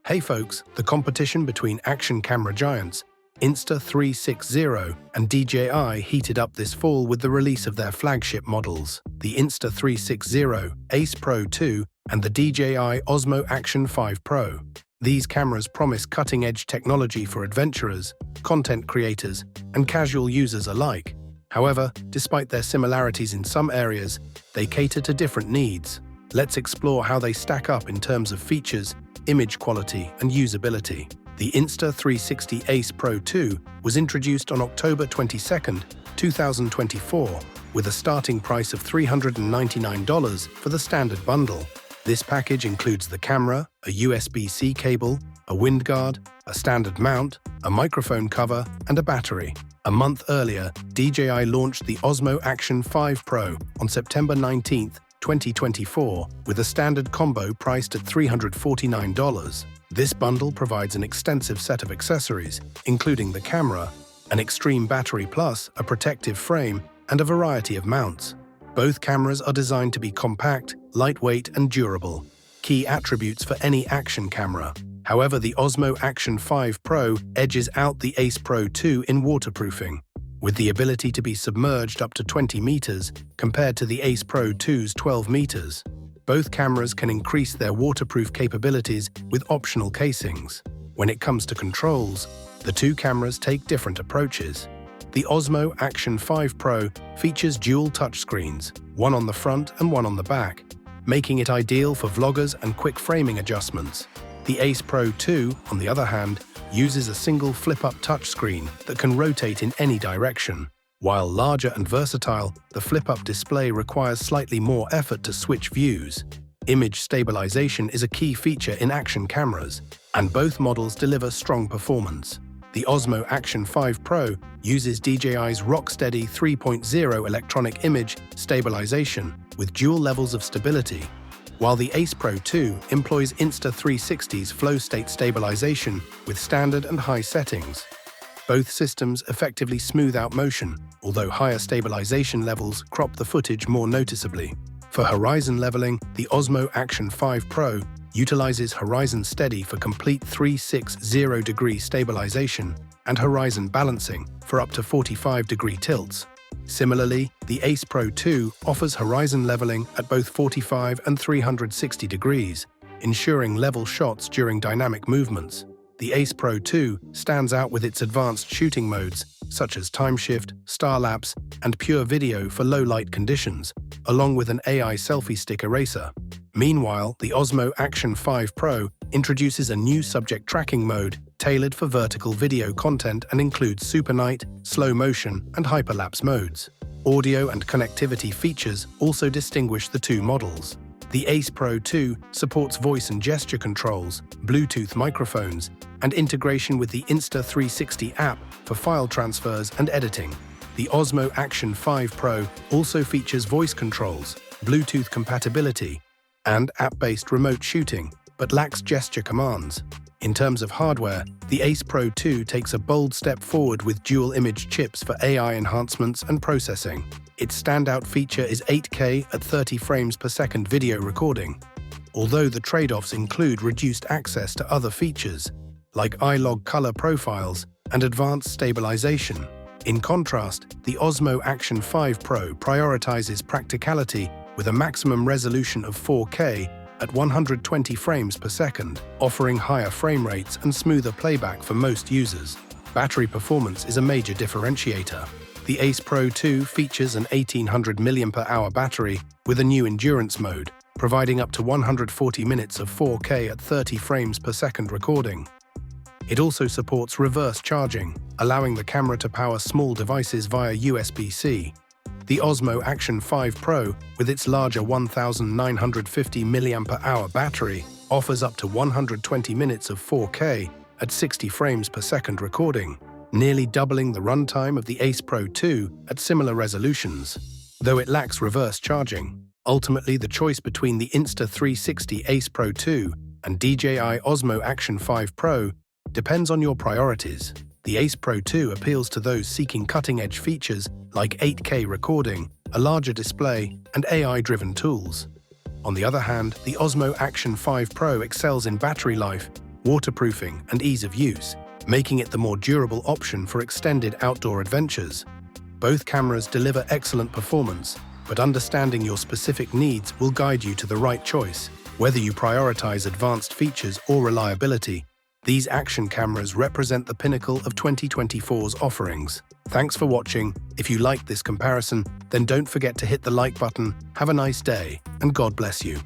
Hey folks, the competition between action camera giants Insta360 and DJI heated up this fall with the release of their flagship models, the Insta360 Ace Pro 2 and the DJI Osmo Action 5 Pro. These cameras promise cutting-edge technology for adventurers, content creators, and casual users alike. However, despite their similarities in some areas, they cater to different needs. Let's explore how they stack up in terms of features, image quality, and usability. The Insta360 Ace Pro 2 was introduced on October 22, 2024, with a starting price of $399 for the standard bundle. This package includes the camera, a USB-C cable, a wind guard, a standard mount, a microphone cover, and a battery. A month earlier, DJI launched the Osmo Action 5 Pro on September 19, 2024, with a standard combo priced at $349. This bundle provides an extensive set of accessories, including the camera, an extreme battery plus, a protective frame, and a variety of mounts. Both cameras are designed to be compact, lightweight, and durable, key attributes for any action camera. However, the Osmo Action 5 Pro edges out the Ace Pro 2 in waterproofing, with the ability to be submerged up to 20 meters compared to the Ace Pro 2's 12 meters. Both cameras can increase their waterproof capabilities with optional casings. When it comes to controls, the two cameras take different approaches. The Osmo Action 5 Pro features dual touchscreens, one on the front and one on the back, making it ideal for vloggers and quick framing adjustments. The Ace Pro 2, on the other hand, uses a single flip-up touchscreen that can rotate in any direction. While larger and versatile, the flip-up display requires slightly more effort to switch views. Image stabilization is a key feature in action cameras, and both models deliver strong performance. The Osmo Action 5 Pro uses DJI's Rocksteady 3.0 electronic image stabilization with dual levels of stability, while the Ace Pro 2 employs Insta360's flow state stabilization with standard and high settings. Both systems effectively smooth out motion, although higher stabilization levels crop the footage more noticeably. For horizon leveling, the Osmo Action 5 Pro utilizes Horizon Steady for complete 360-degree stabilization and horizon balancing for up to 45-degree tilts. Similarly, the Ace Pro 2 offers horizon leveling at both 45 and 360 degrees, ensuring level shots during dynamic movements. The Ace Pro 2 stands out with its advanced shooting modes, such as time shift, star lapse, and pure video for low-light conditions, along with an AI selfie stick eraser. Meanwhile, the Osmo Action 5 Pro introduces a new subject tracking mode tailored for vertical video content and includes super night, slow motion, and hyperlapse modes. Audio and connectivity features also distinguish the two models. The Ace Pro 2 supports voice and gesture controls, Bluetooth microphones, and integration with the Insta360 app for file transfers and editing. The Osmo Action 5 Pro also features voice controls, Bluetooth compatibility, and app-based remote shooting, but lacks gesture commands. In terms of hardware, the Ace Pro 2 takes a bold step forward with dual image chips for AI enhancements and processing. Its standout feature is 8K at 30 frames per second video recording, although the trade-offs include reduced access to other features, like iLog color profiles and advanced stabilization. In contrast, the Osmo Action 5 Pro prioritizes practicality with a maximum resolution of 4K at 120 frames per second, offering higher frame rates and smoother playback for most users. Battery performance is a major differentiator. The Ace Pro 2 features an 1800 mAh battery with a new endurance mode, providing up to 140 minutes of 4K at 30 frames per second recording. It also supports reverse charging, allowing the camera to power small devices via USB-C. The Osmo Action 5 Pro, with its larger 1950 mAh battery, offers up to 120 minutes of 4K at 60 frames per second recording, nearly doubling the runtime of the Ace Pro 2 at similar resolutions, though it lacks reverse charging. Ultimately, the choice between the Insta360 Ace Pro 2 and DJI Osmo Action 5 Pro depends on your priorities. The Ace Pro 2 appeals to those seeking cutting-edge features like 8K recording, a larger display, and AI-driven tools. On the other hand, the Osmo Action 5 Pro excels in battery life, waterproofing, and ease of use, making it the more durable option for extended outdoor adventures. Both cameras deliver excellent performance, but understanding your specific needs will guide you to the right choice. Whether you prioritize advanced features or reliability, these action cameras represent the pinnacle of 2024's offerings. Thanks for watching. If you liked this comparison, then don't forget to hit the like button. Have a nice day, and God bless you.